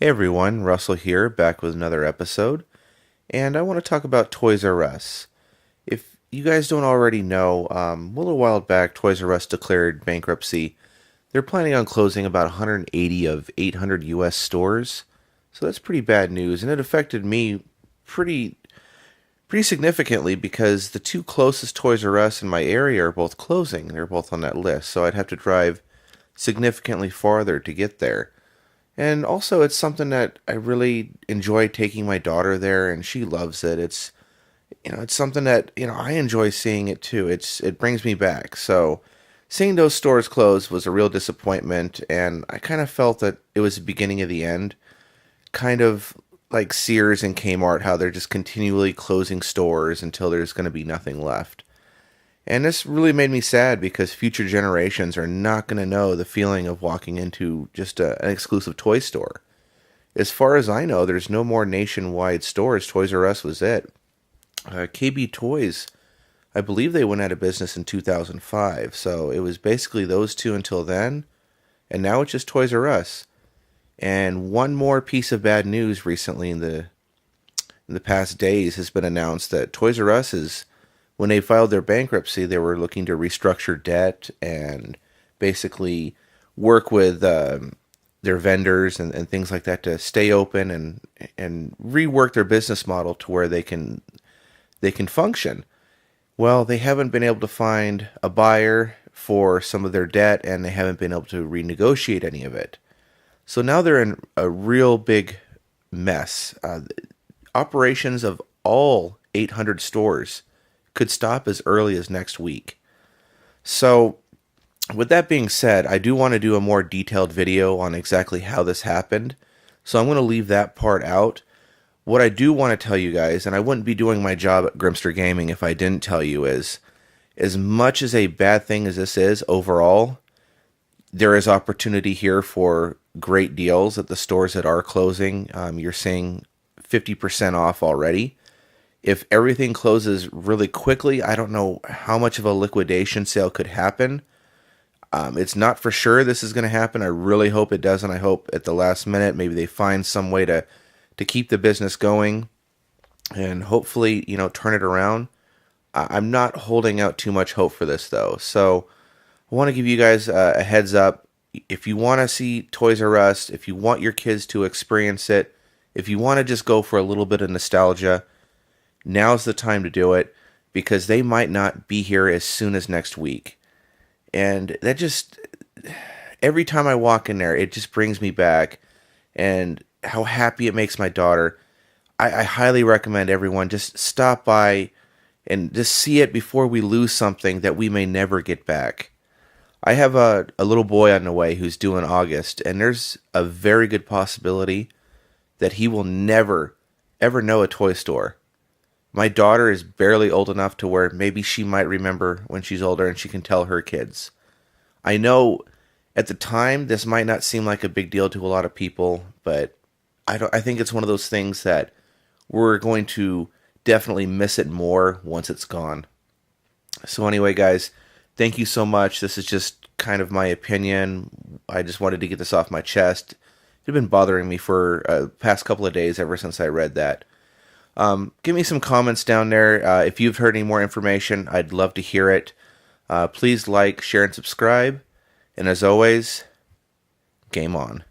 Hey everyone, Russell here, back with another episode, and I want to talk about Toys R Us. If you guys don't already know, a little while back, Toys R Us declared bankruptcy. They're planning on closing about 180 of 800 U.S. stores, so that's pretty bad news, and it affected me pretty pretty significantly because the two closest Toys R Us in my area are both closing. They're both on that list, so I'd have to drive significantly farther to get there. And also, it's something that I really enjoy taking my daughter there, and she loves it. It's something that I enjoy seeing it too. It brings me back. So, seeing those stores close was a real disappointment, and I kind of felt that it was the beginning of the end. Kind of like Sears and Kmart, how they're just continually closing stores until there's going to be nothing left. And this really made me sad because future generations are not going to know the feeling of walking into just an exclusive toy store. As far as I know, there's no more nationwide stores. Toys R Us was it. KB Toys, I believe they went out of business in 2005. So it was basically those two until then. And now it's just Toys R Us. And one more piece of bad news recently in the past days has been announced that Toys R Us is, when they filed their bankruptcy, they were looking to restructure debt and basically work with their vendors and things like that to stay open and rework their business model to where they can function. Well, they haven't been able to find a buyer for some of their debt, and they haven't been able to renegotiate any of it. So now they're in a real big mess. Operations of all 800 stores could stop as early as next week. So, with that being said, I do want to do a more detailed video on exactly how this happened. So, I'm going to leave that part out. What I do want to tell you guys, and I wouldn't be doing my job at Grimster Gaming if I didn't tell you, is as much as a bad thing as this is overall, there is opportunity here for great deals at the stores that are closing. You're seeing 50% off already. If everything closes really quickly, I don't know how much of a liquidation sale could happen. It's not for sure this is going to happen. I really hope it doesn't. I hope at the last minute maybe they find some way to keep the business going and hopefully, turn it around. I'm not holding out too much hope for this though. So I want to give you guys a heads up. If you want to see Toys R Us, if you want your kids to experience it, if you want to just go for a little bit of nostalgia, now's the time to do it because they might not be here as soon as next week. And that just, every time I walk in there, it just brings me back and how happy it makes my daughter. I highly recommend everyone just stop by and just see it before we lose something that we may never get back. I have a little boy on the way who's due in August, and there's a very good possibility that he will never, ever know a toy store. My daughter is barely old enough to where maybe she might remember when she's older and she can tell her kids. I know at the time this might not seem like a big deal to a lot of people, but I think it's one of those things that we're going to definitely miss it more once it's gone. So anyway, guys, thank you so much. This is just kind of my opinion. I just wanted to get this off my chest. It had been bothering me for past couple of days ever since I read that. Give me some comments down there. If you've heard any more information, I'd love to hear it. Please like, share, and subscribe. And as always, game on.